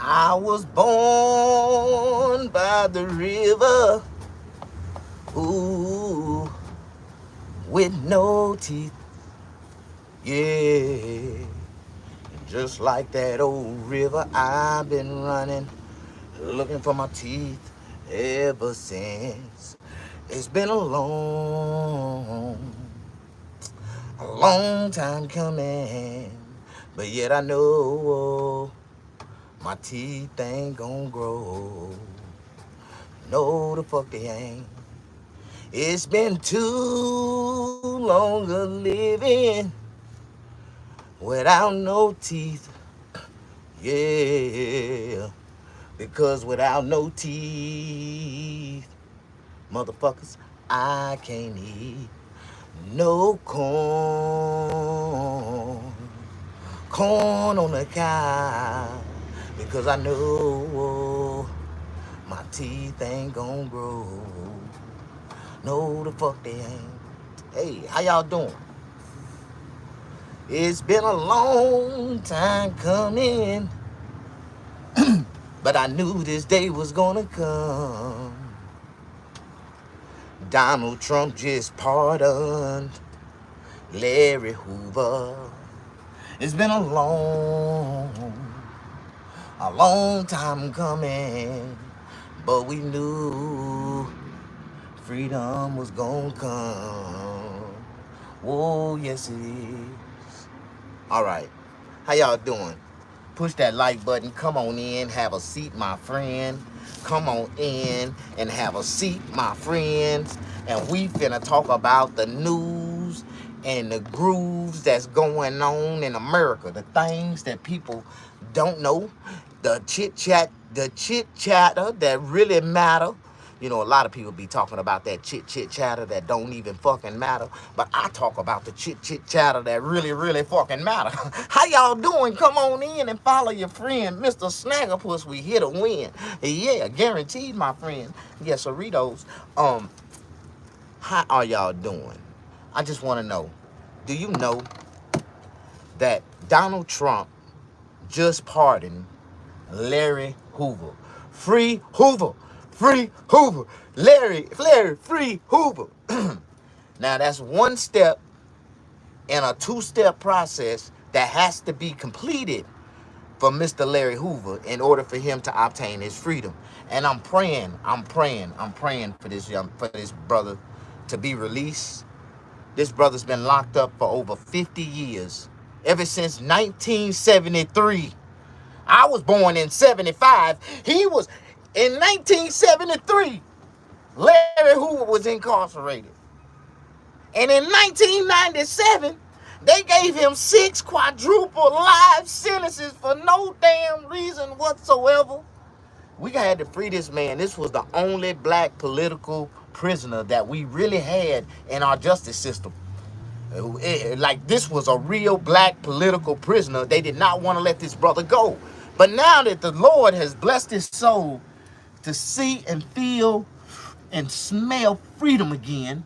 I was born by the river, ooh, with no teeth, yeah. Just like that old river, I've been running, looking for my teeth ever since. It's been a long time coming, but yet I know my teeth ain't gonna grow. No, the fuck they ain't. It's been too long a living without no teeth, yeah. Because without no teeth, motherfuckers, I can't eat no corn. Corn on the cob. Because I know my teeth ain't gonna grow. No, the fuck they ain't. Hey, how y'all doing? It's been a long time coming, but I knew this day was gonna come. Donald Trump just pardoned Larry Hoover. It's been a long time coming, but we knew freedom was gonna come. Oh, yes it is. All right, how y'all doing? Push that like button. Come on in, have a seat, my friend. Come on in and have a seat, my friend. And we finna talk about the news and the grooves that's going on in America. The things that people don't know. The chit chatter that really matter. You know, a lot of people be talking about that chit chatter that don't even fucking matter. But I talk about the chit chatter that really fucking matter. How y'all doing? Come on in and follow your friend, Mr. Snaggerpuss. We here to win. Yeah, guaranteed, my friend. Yes, Cerritos. How are y'all doing? I just want to know, do you know that Donald Trump just pardoned Larry Hoover? Free Hoover. Free Hoover. Larry, free Hoover. Now, that's one step in a two-step process that has to be completed for Mr. Larry Hoover in order for him to obtain his freedom. And I'm praying for this brother to be released. This brother's been locked up for over 50 years, ever since 1973. I was born in 75. He was in 1973. Larry Hoover was incarcerated. And in 1997, they gave him 6 quadruple life sentences for no damn reason whatsoever. We had to free this man. This was the only black political prisoner that we really had in our justice system. Like, this was a real black political prisoner. They did not want to let this brother go. But now that the Lord has blessed his soul to see and feel and smell freedom again,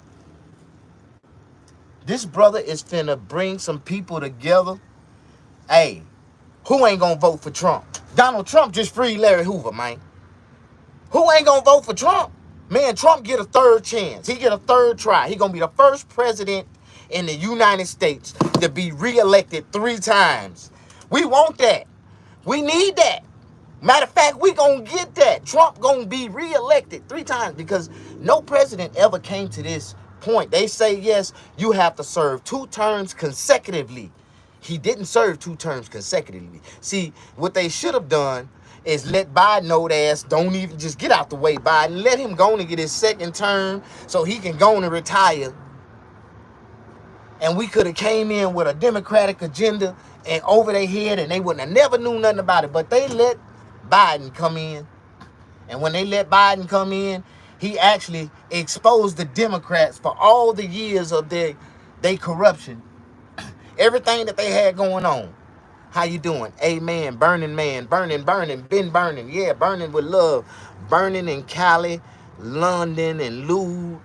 this brother is finna bring some people together. Hey, who ain't gonna vote for Trump? Donald Trump just freed Larry Hoover, man. Who ain't gonna vote for Trump? Man, Trump get a third chance. He get a third try. He gonna be the first president in the United States to be reelected 3 times. We want that. We need that. Matter of fact, we gonna get that. Trump gonna be reelected 3 times because no president ever came to this point. They say, yes, you have to serve 2 terms consecutively. He didn't serve 2 terms consecutively. See, what they should have done is let Biden know ass don't even just get out the way, Biden. Let him go and get his 2nd term so he can go and retire. And we could have came in with a Democratic agenda and over their head and they wouldn't have never knew nothing about it. But they let Biden come in. And when they let Biden come in, he actually exposed the Democrats for all the years of their corruption. Everything that they had going on. How you doing? Amen. Burning man. Burning. Been burning. Yeah, burning with love. Burning in Cali, London, and Lude.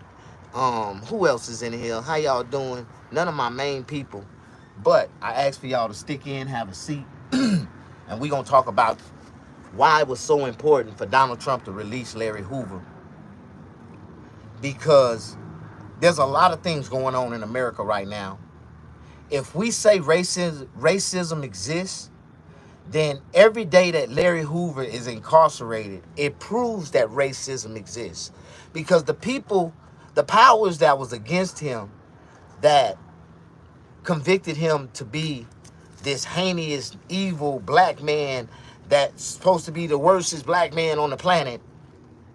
Who else is in here? How y'all doing? None of my main people. But I asked for y'all to stick in, have a seat. And we gonna talk about why it was so important for Donald Trump to release Larry Hoover. Because there's a lot of things going on in America right now. If we say racism exists, then every day that Larry Hoover is incarcerated, it proves that racism exists. Because the people, the powers that was against him, that convicted him to be this heinous, evil black man that's supposed to be the worstest black man on the planet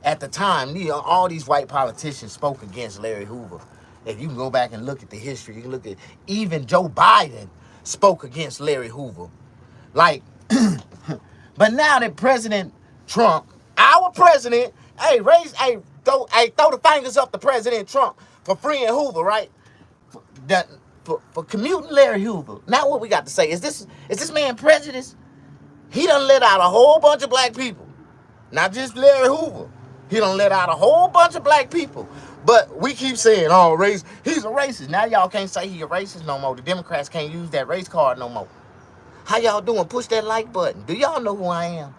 at the time, all these white politicians spoke against Larry Hoover. If you can go back and look at the history, you can look at even Joe Biden spoke against Larry Hoover. Like, but now that President Trump, our president, throw the fingers up to President Trump for freeing Hoover, right? For commuting Larry Hoover. Now what we got to say, is this man prejudiced? He done let out a whole bunch of black people. Not just Larry Hoover. He done let out a whole bunch of black people. But we keep saying, oh, race, he's a racist. Now y'all can't say he a racist no more. The Democrats can't use that race card no more. How y'all doing? Push that like button. Do y'all know who I am?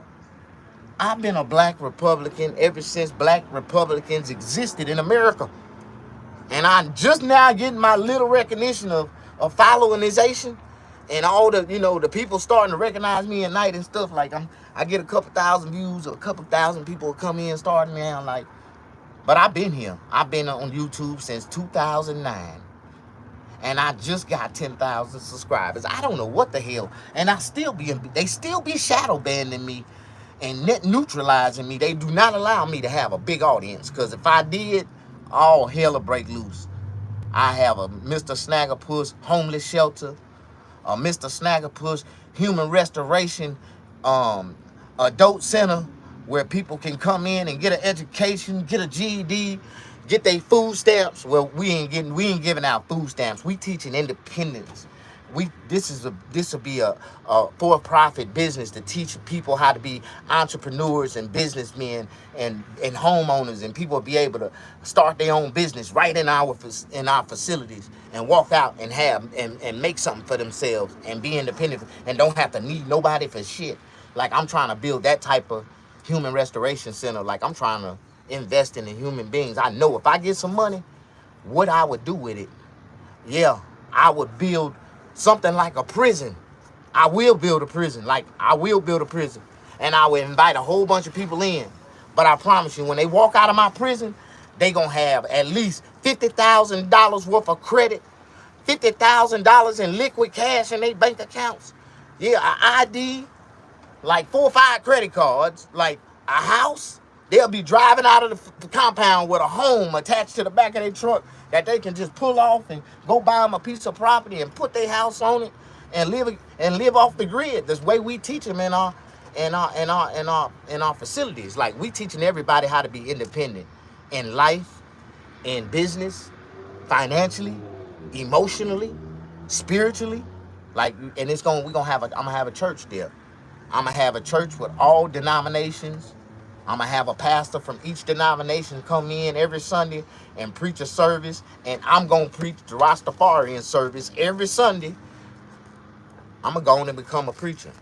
I've been a black Republican ever since black Republicans existed in America. And I'm just now getting my little recognition of followingization. And all the, the people starting to recognize me at night and stuff. Like, I get a couple thousand views, or a couple thousand people come in starting me out, like, but I've been here. I've been on YouTube since 2009. And I just got 10,000 subscribers. I don't know what the hell. And they still be shadow banning me and net neutralizing me. They do not allow me to have a big audience. Because if I did, all hell will break loose. I have a Mr. Snaggerpuss homeless shelter, a Mr. Snaggerpuss human restoration adult center where people can come in and get an education, get a GED, get their food stamps. Well, we ain't giving out food stamps. We teaching independence. This will be a for-profit business to teach people how to be entrepreneurs and businessmen and homeowners, and people will be able to start their own business right in our facilities and walk out and have and make something for themselves and be independent and don't have to need nobody for shit. Like, I'm trying to build that type of human restoration center. Like, I'm trying to invest in the human beings. I know if I get some money, what I would do with it, yeah, I would build something like a prison. I will build a prison. And I will invite a whole bunch of people in. But I promise you, when they walk out of my prison, they gonna have at least $50,000 worth of credit, $50,000 in liquid cash in their bank accounts. Yeah, an ID, like 4 or 5 credit cards, like a house. They'll be driving out of the compound with a home attached to the back of their truck that they can just pull off and go buy them a piece of property and put their house on it and live off the grid. That's the way we teach them in our facilities. Like, we teaching everybody how to be independent in life, in business, financially, emotionally, spiritually. Like, and I'm gonna have a church there. I'm gonna have a church with all denominations. I'm gonna have a pastor from each denomination come in every Sunday and preach a service, and I'm gonna preach the Rastafarian service every Sunday. I'm gonna go on and become a preacher,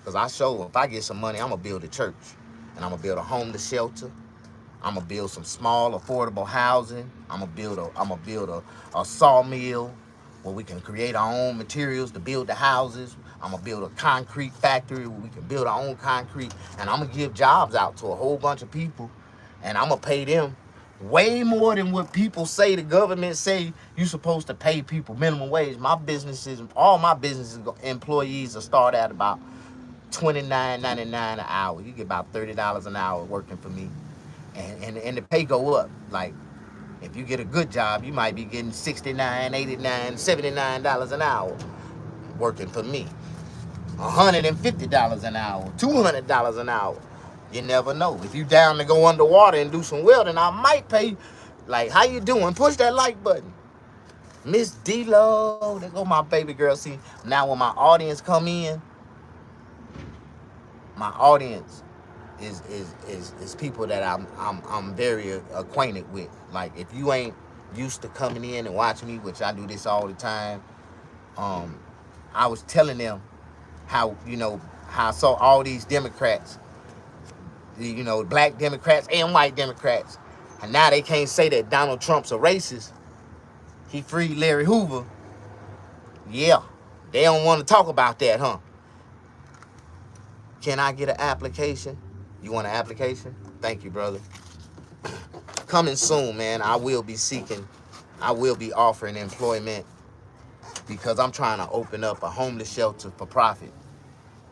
because if I get some money, I'm gonna build a church, and I'm gonna build a homeless shelter. I'm gonna build some small affordable housing. I'm gonna build a sawmill where we can create our own materials to build the houses. I'm gonna build a concrete factory where we can build our own concrete, and I'm gonna give jobs out to a whole bunch of people, and I'm gonna pay them way more than what people say the government say you're supposed to pay people minimum wage. All my businesses employees will start at about $29.99 an hour. You get about $30 an hour working for me, and the pay go up. Like, if you get a good job, you might be getting $69, $89, $79 an hour working for me. $150 an hour, $200 an hour. You never know. If you down to go underwater and do some welding, I might pay you. Like, how you doing? Push that like button. Miss D-Lo, there go my baby girl. See, now when my audience come in, my audience is people that I'm very acquainted with. Like, if you ain't used to coming in and watching me, which I do this all the time, I was telling them how I saw all these Democrats You know, black Democrats and white Democrats. And now they can't say that Donald Trump's a racist. He freed Larry Hoover. Yeah, they don't want to talk about that, huh? Can I get an application? You want an application? Thank you, brother. Coming soon, man. I will be offering employment because I'm trying to open up a homeless shelter for profit.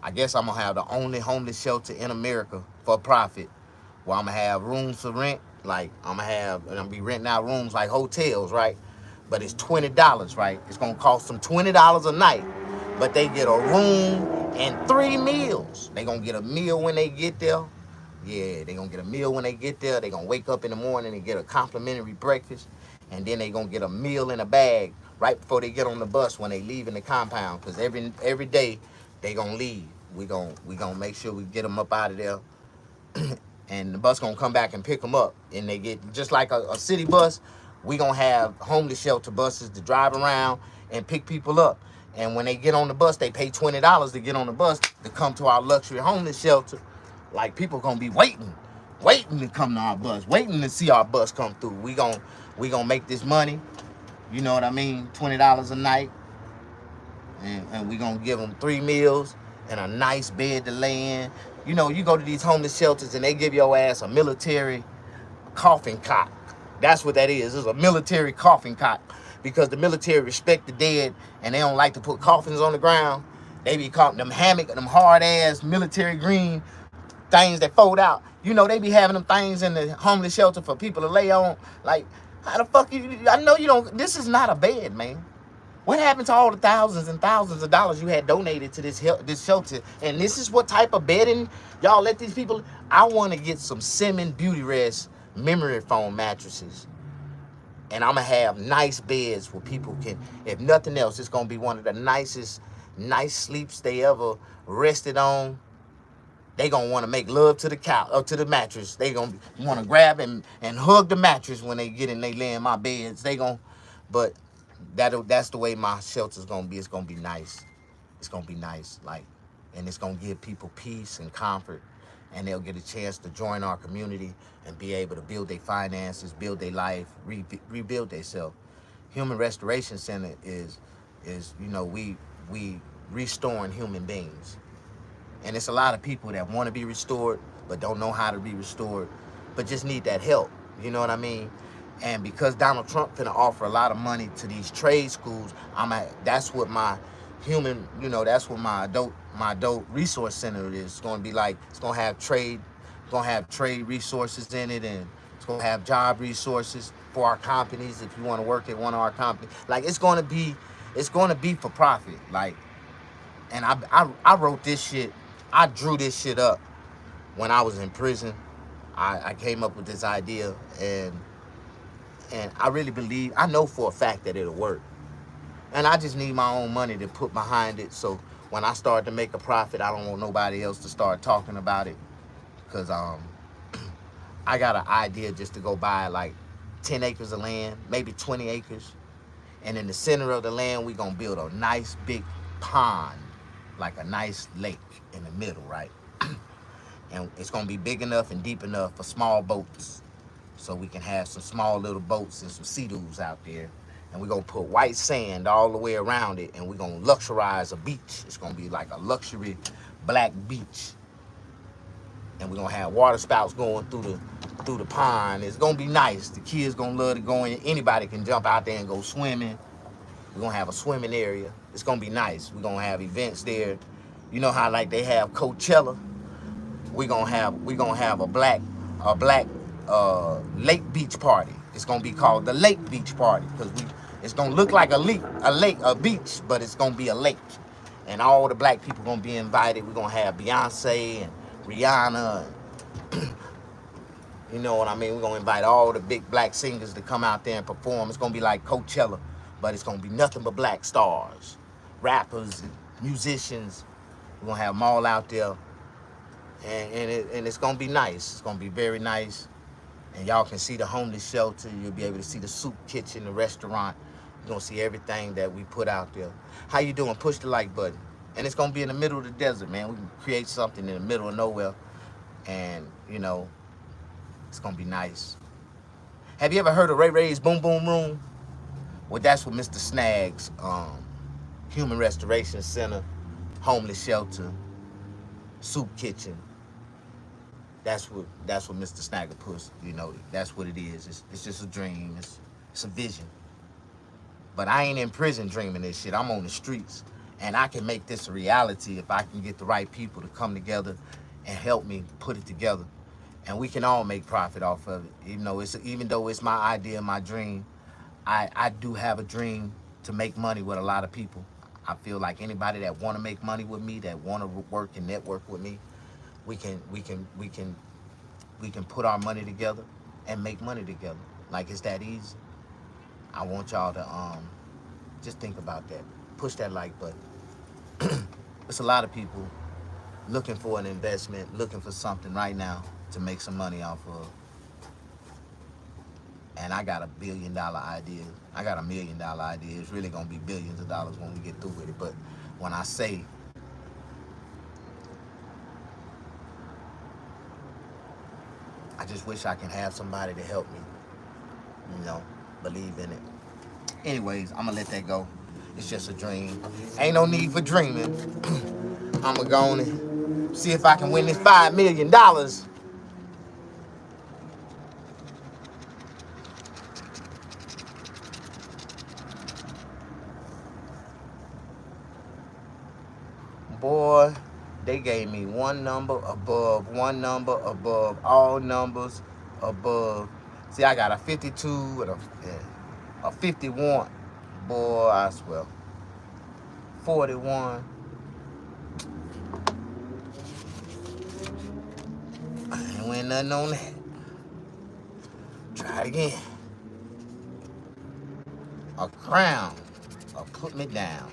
I guess I'm going to have the only homeless shelter in America for profit, where I'm going to have rooms for rent. Like, I'm going to be renting out rooms like hotels, right? But it's $20, right? It's going to cost them $20 a night, but they get a room and 3 meals. They going to get a meal when they get there. Yeah, they going to get a meal when they get there. They going to wake up in the morning and get a complimentary breakfast, and then they going to get a meal in a bag right before they get on the bus when they leave in the compound, because every day they going to leave. We gonna make sure we get them up out of there, and the bus gonna come back and pick them up. And they get, just like a city bus, we gonna have homeless shelter buses to drive around and pick people up. And when they get on the bus, they pay $20 to get on the bus to come to our luxury homeless shelter. Like, people gonna be waiting to come to our bus, waiting to see our bus come through. We gonna make this money. You know what I mean? $20 a night, and we gonna give them 3 meals and a nice bed to lay in. You know, you go to these homeless shelters and they give your ass a military coffin cot. That's what that is. It's a military coffin cot, because the military respect the dead and they don't like to put coffins on the ground. They be caught them hammock, them hard ass military green things that fold out. You know, they be having them things in the homeless shelter for people to lay on. Like, how the fuck I know you don't, this is not a bed, man. What happened to all the thousands and thousands of dollars you had donated to this shelter? And this is what type of bedding y'all let these people. I want to get some Simmons Beauty Rest memory foam mattresses, and I'm gonna have nice beds where people can, if nothing else, it's gonna be one of the nicest nice sleeps they ever rested on. They gonna want to make love to the couch or to the mattress. They gonna want to grab and hug the mattress when they get in. They lay in my beds. They gonna, but. That's the way my shelter's gonna be. It's gonna be nice. It's gonna be nice, like, and it's gonna give people peace and comfort, and they'll get a chance to join our community and be able to build their finances, build their life, rebuild themselves. Human Restoration Center is you know, we restoring human beings, and it's a lot of people that want to be restored but don't know how to be restored, but just need that help. You know what I mean? And because Donald Trump finna offer a lot of money to these trade schools, that's what my human, you know, that's what my adult resource center is. It's gonna be like, it's gonna have trade resources in it, and it's gonna have job resources for our companies if you want to work at one of our companies. Like, it's gonna be for profit. Like, and I wrote this shit, I drew this shit up when I was in prison. I came up with this idea, and I really believe, I know for a fact that it'll work. And I just need my own money to put behind it. So when I start to make a profit, I don't want nobody else to start talking about it. Because I got an idea just to go buy like 10 acres of land, maybe 20 acres. And in the center of the land, we're going to build a nice big pond, like a nice lake in the middle, right? And it's going to be big enough and deep enough for small boats. So we can have some small little boats and some sea-doos out there. And we're going to put white sand all the way around it, and we're going to luxurize a beach. It's going to be like a luxury black beach. And we're going to have water spouts going through the pond. It's going to be nice. The kids going to love to go in. Anybody can jump out there and go swimming. We're going to have a swimming area. It's going to be nice. We're going to have events there. You know how like they have Coachella? We're going to have a black lake beach party. It's gonna be called the Lake Beach Party, because it's gonna look like a beach, but it's gonna be a lake, and all the black people gonna be invited. We're gonna have Beyonce and Rihanna, and you know what I mean. We're gonna invite all the big black singers to come out there and perform. It's gonna be like Coachella, but it's gonna be nothing but black stars, rappers, and musicians. We're gonna have them all out there, and it's gonna be nice. It's gonna be very nice. And y'all can see the homeless shelter. You'll be able to see the soup kitchen, the restaurant. You're going to see everything that we put out there. How you doing? Push the like button. And it's going to be in the middle of the desert, man. We can create something in the middle of nowhere. And You know, it's gonna be nice. Have you ever heard of Ray Ray's Boom Boom Room? Well, that's what Mr. Snaggs, Human Restoration Center, homeless shelter, soup kitchen. That's what Mr. Snagger puts. You know, that's what it is. It's just a dream. It's a vision. But I ain't in prison dreaming this shit. I'm on the streets, and I can make this a reality if I can get the right people to come together and help me put it together, and we can all make profit off of it. Even though it's my idea, my dream, I do have a dream to make money with a lot of people. I feel like anybody that want to make money with me, that want to work and network with me, we can put our money together and make money together. Like, it's that easy. I want y'all to just think about that. Push that like button. It's a lot of people looking for an investment, looking for something right now to make some money off of. And I got $1 billion idea. I got $1 million idea. It's really gonna be billions of dollars when we get through with it. But when I say, I just wish I can have somebody to help me, believe in it. Anyways, I'm gonna let that go. It's just a dream. Ain't no need for dreaming. I'm gonna go on and see if I can win this $5 million. Boy, they gave me one number above all numbers above. See, I got a 52 and a 51. Boy, I swear. 41. I ain't win nothing on that. Try it again. A crown. Or put me down.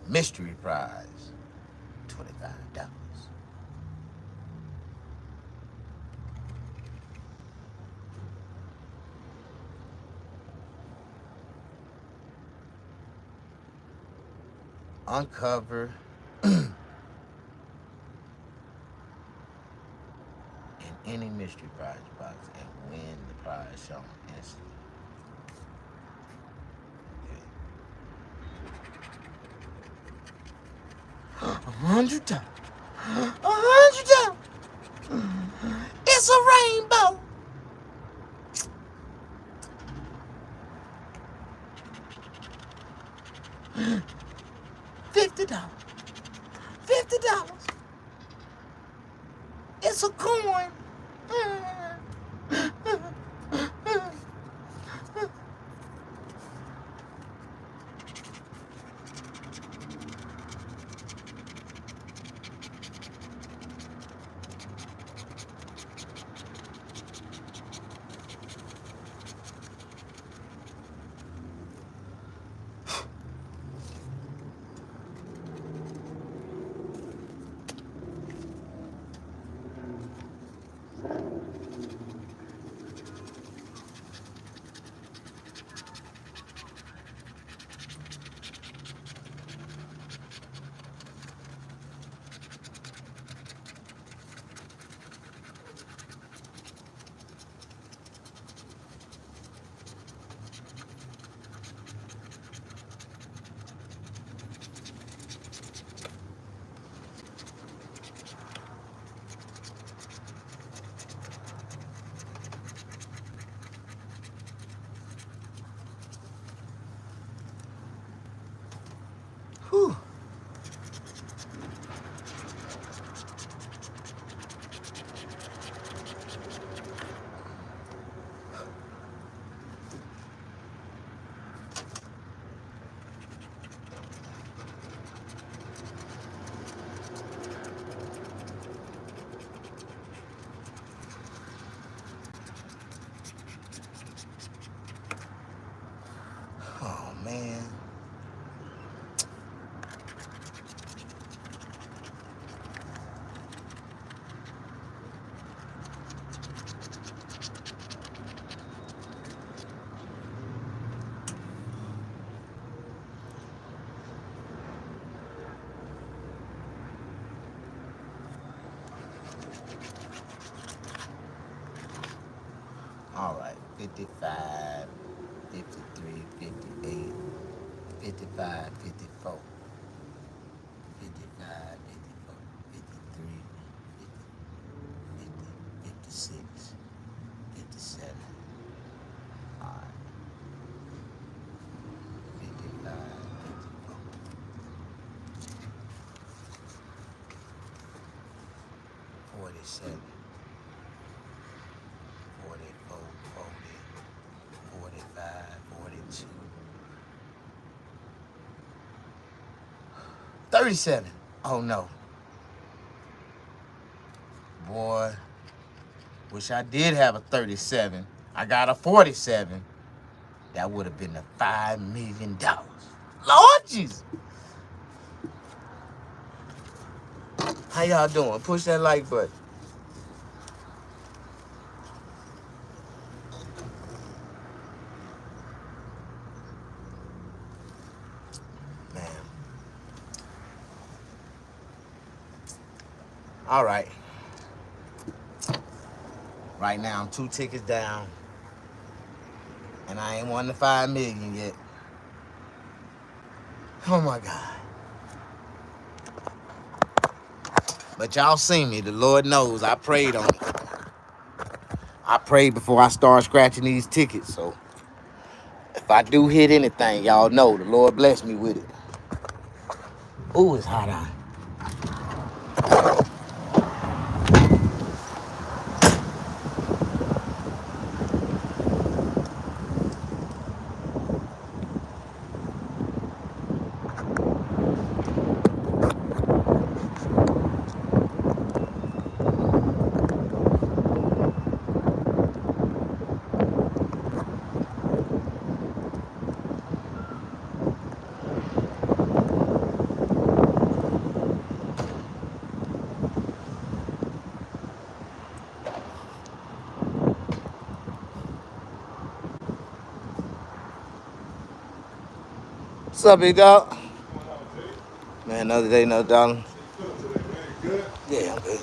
Mystery prize. $25. Uncover in any mystery prize box and win the prize shown instantly. $100. $100. It's a rainbow. $50. $50. It's a coin. Whew. Oh, man. All right, 55, 53, 58, 55, 54, 55, 54, 53, 50, 56, 57. All right, 55, 54, 47, 44, 40, 45, 42, 37. Oh no. Boy, wish I did have a 37. I got a 47. That would have been the $5 million. Lord Jesus. How y'all doing? Push that like button. Man. All right. Right now, I'm 2 tickets down. And I ain't won the 5 million yet. Oh my God. But y'all seen me. The Lord knows I prayed on it. I prayed before I start scratching these tickets. So if I do hit anything, y'all know the Lord bless me with it. Ooh, it's hot out. What's up, big dog? Man, another day, another dollar. Yeah, I'm good.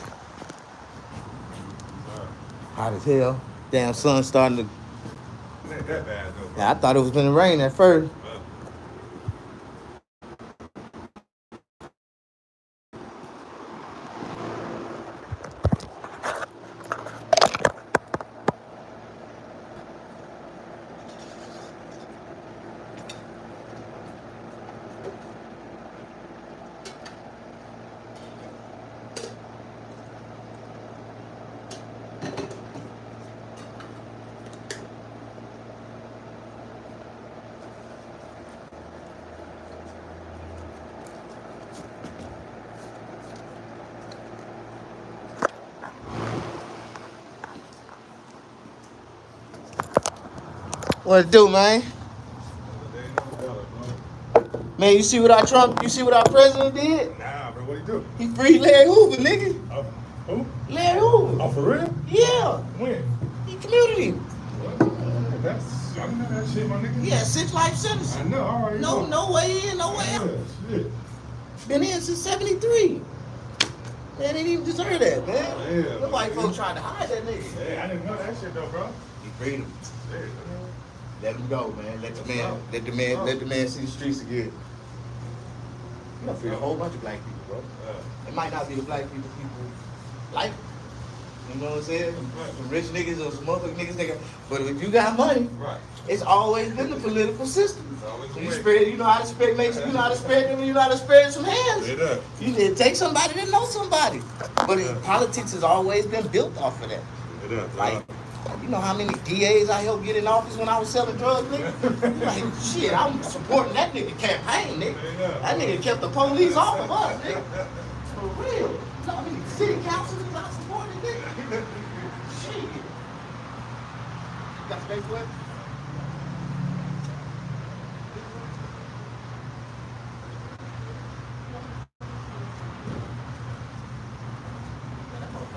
Hot as hell. Damn, sun starting to. It ain't that bad though, bro. Yeah, I thought it was gonna rain at first. What it do, man? Man, you see what our president did? Nah, bro, what'd he do? He freed Larry Hoover, nigga. Who? Larry Hoover. Oh, for real? Yeah. When? He commuted him. That's, I know that shit, my nigga. Yeah, 6 life sentences. I know, alright. No way in, no way out. Shit. Been in since 73. Man, didn't even deserve that, man. Yeah. The white folks tried to hide that nigga. Hey, I didn't know that shit though, bro. He freed him. Shit. Let him go, man. Let the man see the streets again. You done freed a whole bunch of black people, bro. It might not be the black people like. You know what I'm saying? Some rich niggas or some motherfucking niggas, but if you got money, Right. it's always been the political system. Always So the you way. spread, you know how to spread, you know how to spread them, you know how to spread some hands. Straight up. You need to take somebody that knows somebody. But politics has always been built off of that. Straight up. Like, you know how many DAs I helped get in office when I was selling drugs, nigga? You like, shit, I'm supporting that nigga campaign, nigga. That nigga kept the police off of us, nigga. For real. You know how many city councilors I supported, nigga? Shit. You got space for it?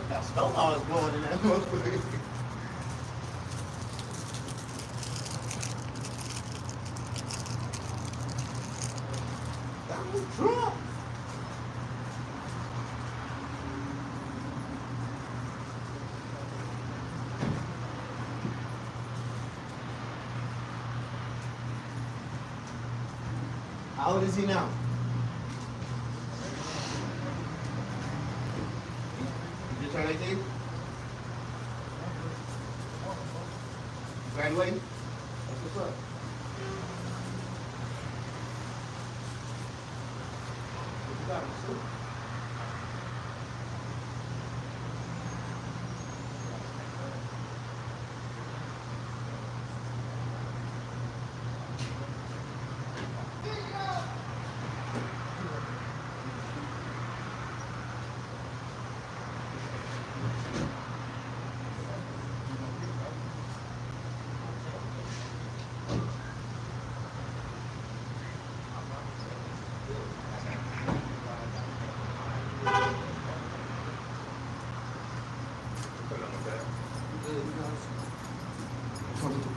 Got snowballs blowing in that motherfucker. Donald Trump. How old is he now? You just turned 18? Graduating? That's what's up. What you got? What's up?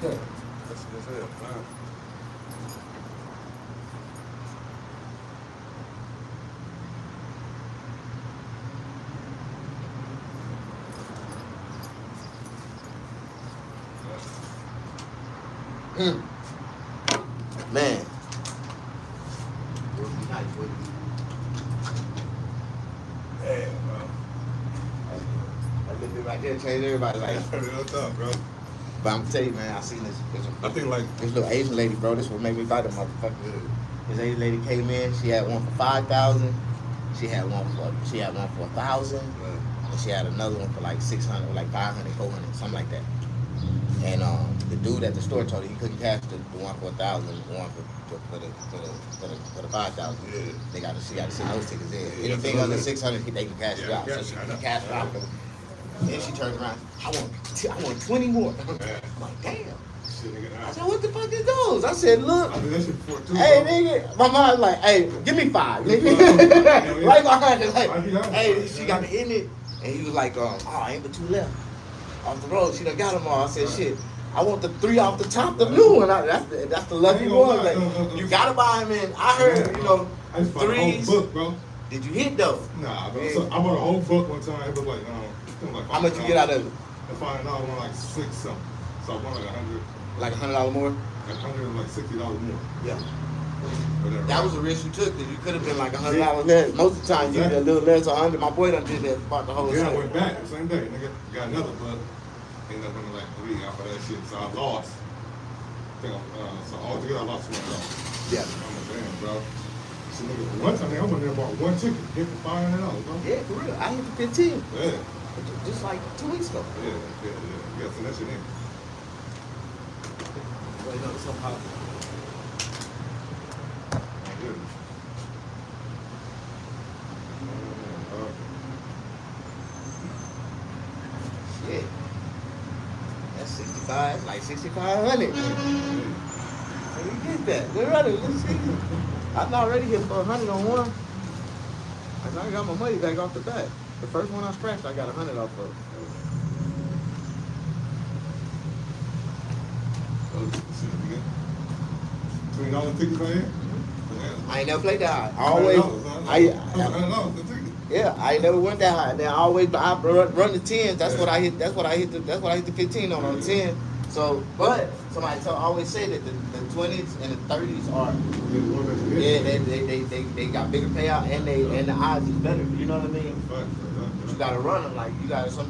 Okay. That's hell, man. Man. It would be nice, wouldn't it? Yeah, bro. That little bit right there changed everybody's life. Real tough, bro. But I'm telling you, man, I seen this I think like this little Asian lady, bro. This what made me buy the motherfucker. This Asian lady came in. She had one for 5,000. She had one for 1,000, and she had another one for like 600, like 500, 400, something like that. And the dude at the store told her he couldn't cash the one for 1,000, the one for the 5,000. Yeah. She got to send those tickets in. Yeah, Anything under absolutely. 600, they can cash it Yeah, out. So she I can know. cash it out. Then she turned around. I want 20 more. Yeah. I'm like, damn. Shit, nigga. I said, what the fuck is those? I said, look. I did that shit before too. Hey, bro. nigga, my mom's like, hey, give me 5, nigga. Yeah. Right behind it, like, I be honest, hey, bro. she got it in it. And he was like, oh, ain't but 2 left. Off the road, she done got them all. I said, shit, I want the 3 off the top, the new one. That's the lucky I ain't gonna one. lie, Like, you gotta buy them in. I heard, you know, I just bought a whole 3s. book, bro. Did you hit though? Nah, bro. Yeah. So I bought a whole book one time. It was like, How much you get out of it? The $5 one like 6 something. So I won like 100, Like $100 more? like $160 more. Yeah. Whatever. That was the risk you took, because you could have been like $100 less. Most of the time, you get a little less, 100. My boy done did that, bought the whole Then I set. went back the same day. Nigga got another book. Ended up winning like 3 off of that shit. So I lost. So altogether I lost $20. Yeah. I'm like, damn, bro. So nigga, one time I went there and bought one ticket, hit for $500, bro. Yeah, for real. I hit the 15. Yeah. Just like 2 weeks ago. Yeah. You gotta send that shit in. Wait, no, somehow. My goodness. Shit. That's 65, like 6,500. Where you get that? Where are they? Let's see. I'm already hit for 100 on one. I got my money back off the bat. The first one I scratched, I got 100 off of. $20 tickets right here? I ain't never played that high. I ain't never went that high. Then I run the 10s. That's what I hit. That's what I hit the 15 on 10. So, but somebody always say that the 20s and the 30s are they got bigger payout and the odds is better. You know what I mean? But you gotta run them like you gotta but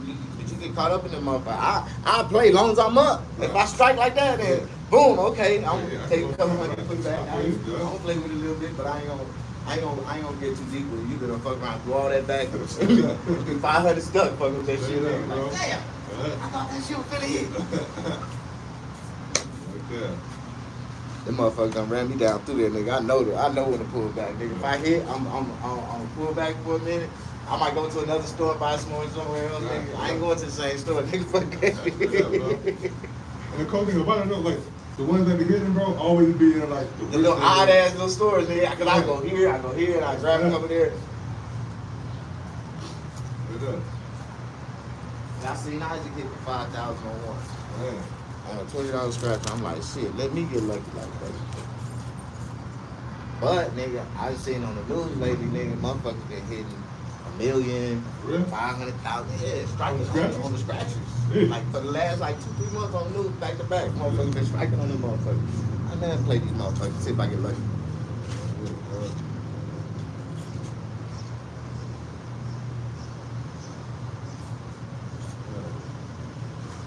you get caught up in them motherfucker. I play long as I'm up. If I strike like that, then boom, okay, I'm gonna take a couple money and put it back. I'm gonna play with it a little bit, but I ain't gonna get too deep with it. You gonna fuck around, do all that back. 500 stuck, fuck with that shit. Like, damn, I thought that shit was finna hit. Them motherfuckers done ran me down through there, nigga. I know when to pull back, nigga. If I hit, I'm pull back for a minute. I might go to another store, buy some more somewhere else, nigga. I ain't going to the same store, nigga. Fuck that shit. And the cool thing about it, like, the ones that be hitting, bro, always be in, like, The little odd ass little stores, nigga. Cause I go here, and I grab a couple there. And I seen Isaac hit for 5,000 on one. Yeah. On a $20 scratch, I'm like, shit, let me get lucky like that. But, nigga, I seen on the news lately, nigga, motherfuckers been hitting $1 million, Really? 500,000. Yeah, striking on the scratches. Yeah. Like, for the last, 2-3 months on the news, back to back, motherfuckers been striking on them motherfuckers. I never play these motherfuckers, see if I get lucky. I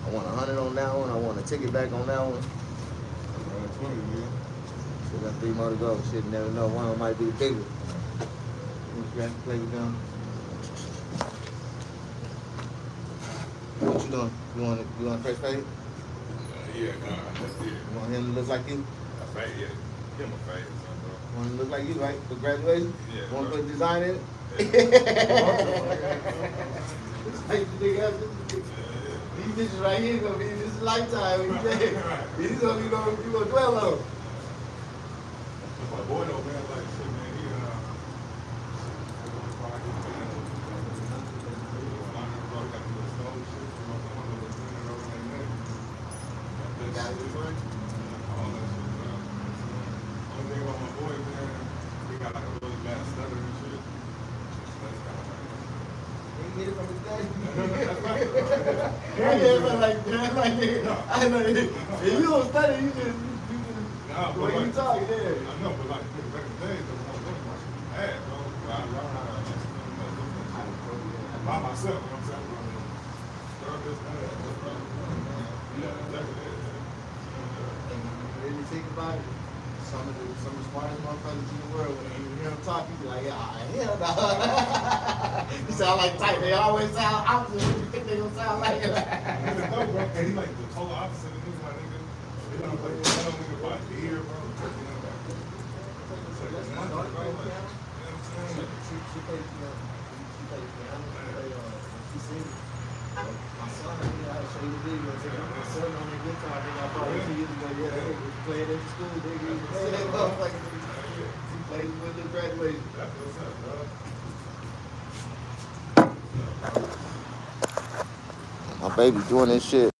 want 100 on that one. I want a ticket back on that one. 20 million. So we got 3 more to go. Shit, never know. One of them might be the big one. You have to play with them. What you doing? You want a fresh fade? Yeah, that's it. You want him to look like you? A fade, yeah. Give him a fade, son, bro. You want him to look like you, right? For graduation? Yeah, You want to bro. put design in it? These bitches right here gonna be this lifetime. These gonna be you gonna dwell on. My boy don't man like shit, man. He Got it, son? Only thing about my boy, man, he got like a really bad stutter and shit. That's kind of like. He get it from his daddy. Yeah, I get it like that. Like that. I know. If you don't study, you just Nah, the but way you like, talk, yeah. I know, but like back in the day, there was no thing like bad, bro. I learned how to by myself, you know what I'm saying? Start this, bro. Yeah, exactly. Really think about it. Some of the smartest motherfuckers in the world, when you hear them talk, you be like, yeah, hell no. You sound like type. They always sound opposite. You think they gonna sound like it. Niggas know, bro. And he like the total opposite of this, my nigga. They don't like they don't nigga by ear, bro. My son, I'll show you the video. My son on the guitar, I think I probably 2 years ago. Yeah, they was playing at the school. They played with the graduation. That's what's up, bro. My baby doing this shit.